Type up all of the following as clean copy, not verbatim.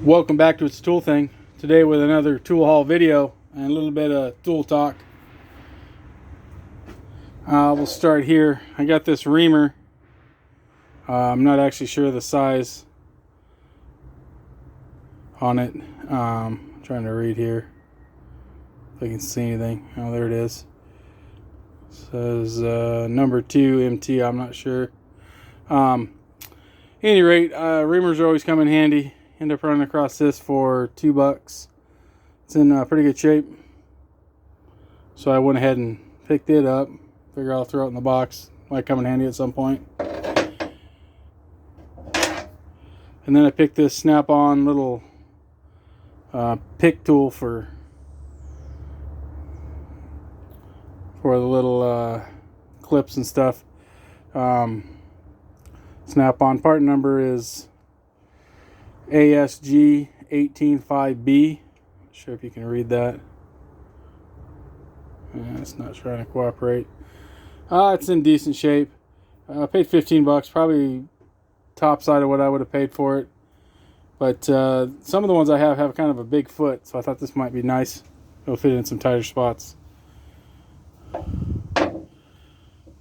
Welcome back to It's Tool Thing. Today with another tool haul video and a little bit of tool talk. We'll start here. I got this reamer. I'm not actually sure the size on it. I'm trying to read here if I can see anything. Oh, there it is. It says number 2 MT. I'm not sure. Any rate, reamers are always come in handy. End up running across this for $2. It's in pretty good shape, so I went ahead and picked it up. Figure I'll throw it in the box. Might come in handy at some point. And then I picked this snap-on little pick tool for the little clips and stuff. Snap-on part number is ASG 185B. Not sure if you can read that. It's not trying to cooperate. It's in decent shape. I paid $15, probably top side of what I would have paid for it. But some of the ones I have kind of a big foot, so I thought this might be nice. It'll fit in some tighter spots.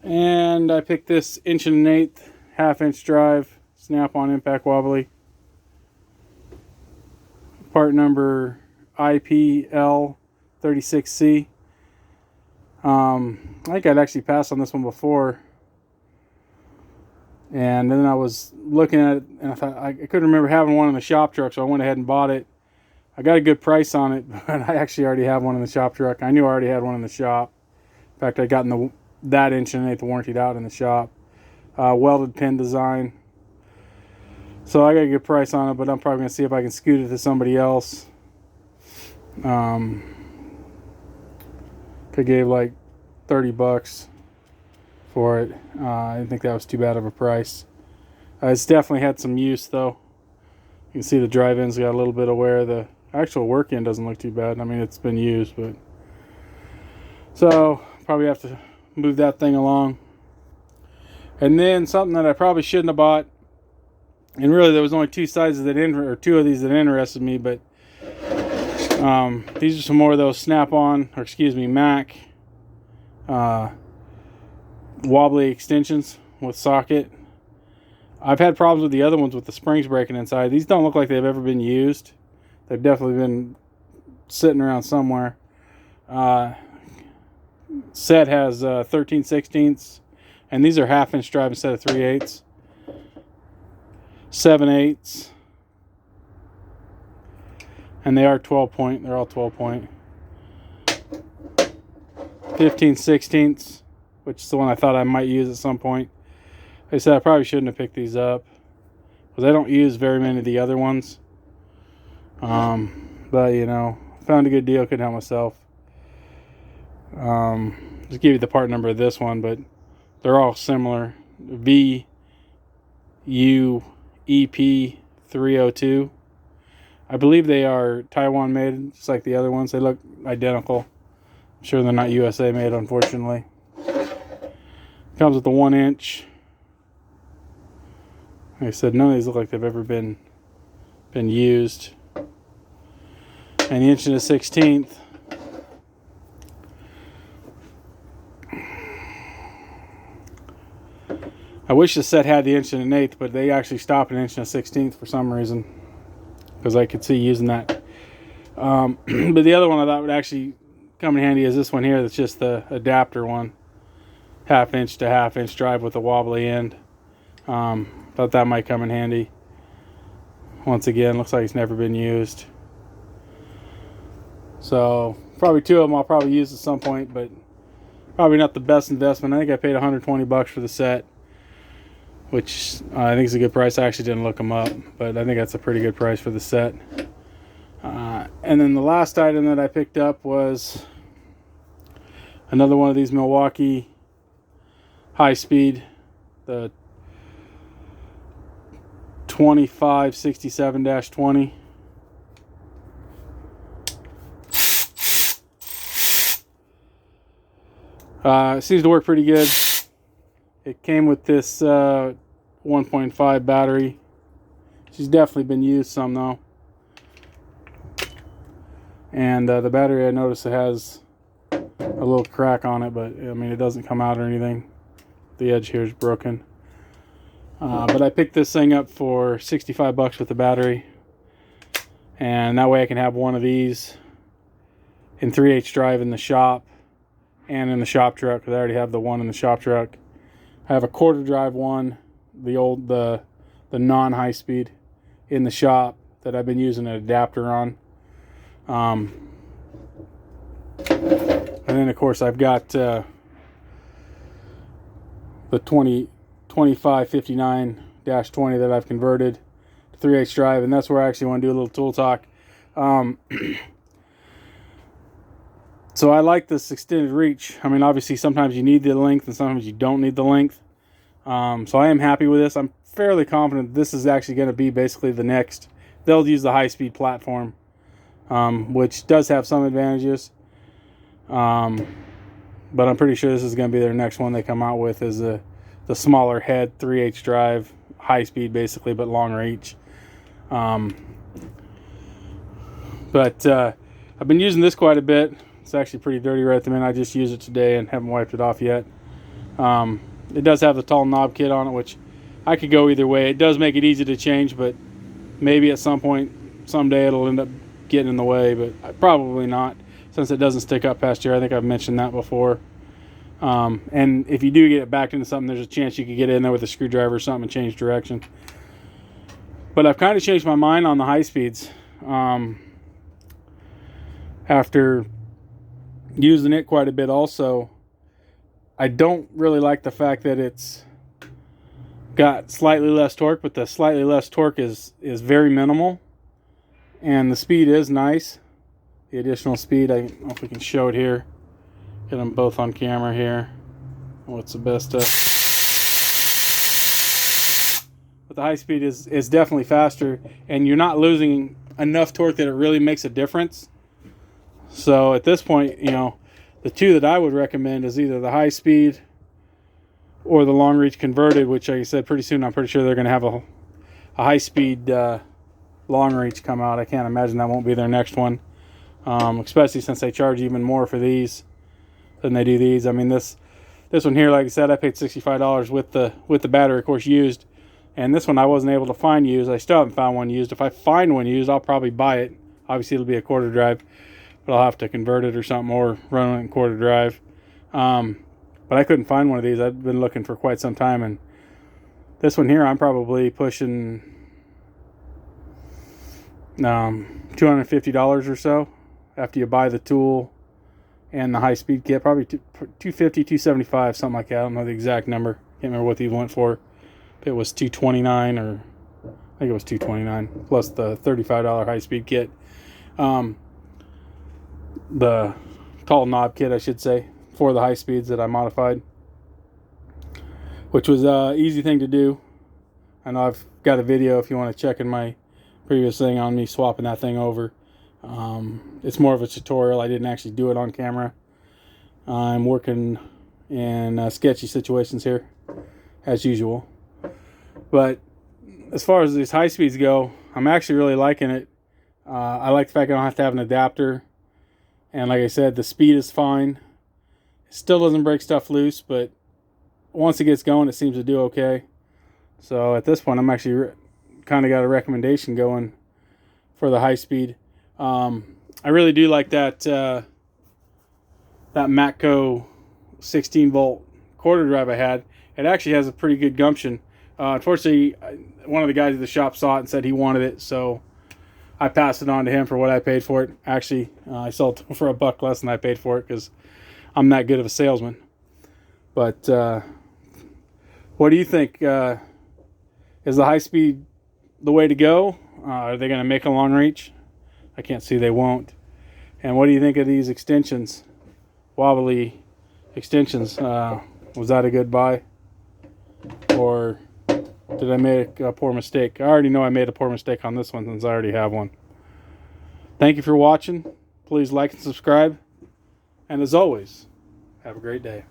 And I picked this 1 1/8" half-inch drive, snap-on impact wobbly. Part number IPL36C. I think I'd actually passed on this one before, and then I was looking at it and I thought I couldn't remember having one in the shop truck, so I went ahead and bought it. I got a good price on it, but I actually already have one in the shop truck. I knew I already had one in the shop. In fact, I got that 1 1/8" warranted out in the shop. Welded pin design. So I got a good price on it, but I'm probably going to see if I can scoot it to somebody else. I gave like $30 for it. I didn't think that was too bad of a price. It's definitely had some use though. You can see the drive end's got a little bit of wear. The actual work end doesn't look too bad. I mean, it's been used, but so probably have to move that thing along. And then something that I probably shouldn't have bought. And really, there was only two of these that interested me, but these are some more of those snap-on, or excuse me, Mac wobbly extensions with socket. I've had problems with the other ones with the springs breaking inside. These don't look like they've ever been used. They've definitely been sitting around somewhere. Set has 13/16, and these are half-inch drive instead of 3/8. 7/8, and they are 12 point. They're all 12 point. 15/16, which is the one I thought I might use at some point. Like I said, I probably shouldn't have picked these up because I don't use very many of the other ones. But you know, found a good deal. Couldn't help myself. Just give you the part number of this one, but they're all similar. VUEP302. I believe they are Taiwan made, just like the other ones. They look identical. I'm sure they're not USA made, unfortunately. Comes with the 1 inch. Like I said, none of these look like they've ever been used. And the 1 1/16. I wish the set had the 1 1/8", but they actually stopped at 1 1/16 for some reason, because I could see using that. But the other one I thought would actually come in handy is this one here. That's just the adapter one, 1/2 inch to 1/2 inch drive with a wobbly end. Thought that might come in handy. Once again, looks like it's never been used. So probably two of them I'll probably use at some point, but probably not the best investment. I think I paid $120 for the set, which I think is a good price. I actually didn't look them up, but I think that's a pretty good price for the set. And then the last item that I picked up was another one of these Milwaukee high-speed, the 2567-20. It seems to work pretty good. It came with this 1.5 battery. She's definitely been used some though. And the battery, I noticed it has a little crack on it, but I mean, it doesn't come out or anything. The edge here is broken. But I picked this thing up for 65 bucks with the battery, and that way I can have one of these in 3/8 drive in the shop and in the shop truck, because I already have the one in the shop truck. I have a 1/4 drive one, the non-high speed, in the shop that I've been using an adapter on. And then of course I've got the 2559-20 that I've converted to 3/8 drive, and that's where I actually want to do a little tool talk. So I like this extended reach. I mean, obviously sometimes you need the length and sometimes you don't need the length. So I am happy with this. I'm fairly confident this is actually going to be basically the next. They'll use the high-speed platform, which does have some advantages. But I'm pretty sure this is going to be their next one they come out with, is the smaller head 3/8 drive, high speed basically, but long reach. But I've been using this quite a bit. It's actually pretty dirty right at the minute. I just used it today and haven't wiped it off yet. It does have the tall knob kit on it, which I could go either way. It does make it easy to change, but maybe at some point, someday, it'll end up getting in the way, but probably not, since it doesn't stick up past here. I think I've mentioned that before. And if you do get it backed into something, there's a chance you could get in there with a screwdriver or something and change direction. But I've kind of changed my mind on the high speeds. After using it quite a bit also, I don't really like the fact that it's got slightly less torque, but the slightly less torque is very minimal. And the speed is nice. The additional speed, I don't know if we can show it here. Get them both on camera here. What's the best? But the high speed is definitely faster, and you're not losing enough torque that it really makes a difference. So at this point, you know, the two that I would recommend is either the high speed or the long reach converted, which, like I said, pretty soon I'm pretty sure they're going to have a high speed long reach come out. I can't imagine that won't be their next one, especially since they charge even more for these than they do these. I mean, this one here, like I said, I paid $65 with the battery, of course, used. And this one I wasn't able to find used. I still haven't found one used. If I find one used, I'll probably buy it. Obviously, it'll be a 1/4 drive, but I'll have to convert it or something, or run it in 1/4 drive. But I couldn't find one of these. I've been looking for quite some time, and this one here, I'm probably pushing $250 or so after you buy the tool and the high-speed kit. Probably $250, $275, something like that. I don't know the exact number. Can't remember what these went for. If it was $229, or I think it was $229 plus the $35 high-speed kit. The tall knob kit, I should say, for the high speeds that I modified, which was an easy thing to do. I know I've got a video if you want to check in my previous thing on me swapping that thing over. It's more of a tutorial. I didn't actually do it on camera. I'm working in sketchy situations here, as usual. But as far as these high speeds go, I'm actually really liking it. I like the fact I don't have to have an adapter. And like I said, the speed is fine. It still doesn't break stuff loose, but once it gets going, it seems to do okay. So at this point, I'm actually kind of got a recommendation going for the high speed. I really do like that that Matco 16 volt 1/4 drive I had. It actually has a pretty good gumption. Unfortunately, one of the guys at the shop saw it and said he wanted it, so I passed it on to him for what I paid for it. Actually, I sold it for $1 less than I paid for it, because I'm that good of a salesman. But what do you think? Is the high speed the way to go? Are they going to make a long reach? I can't see they won't. And what do you think of these extensions? Wobbly extensions. Was that a good buy? Or did I make a poor mistake? I already know I made a poor mistake on this one, since I already have one. Thank you for watching. Please like and subscribe. And as always, have a great day.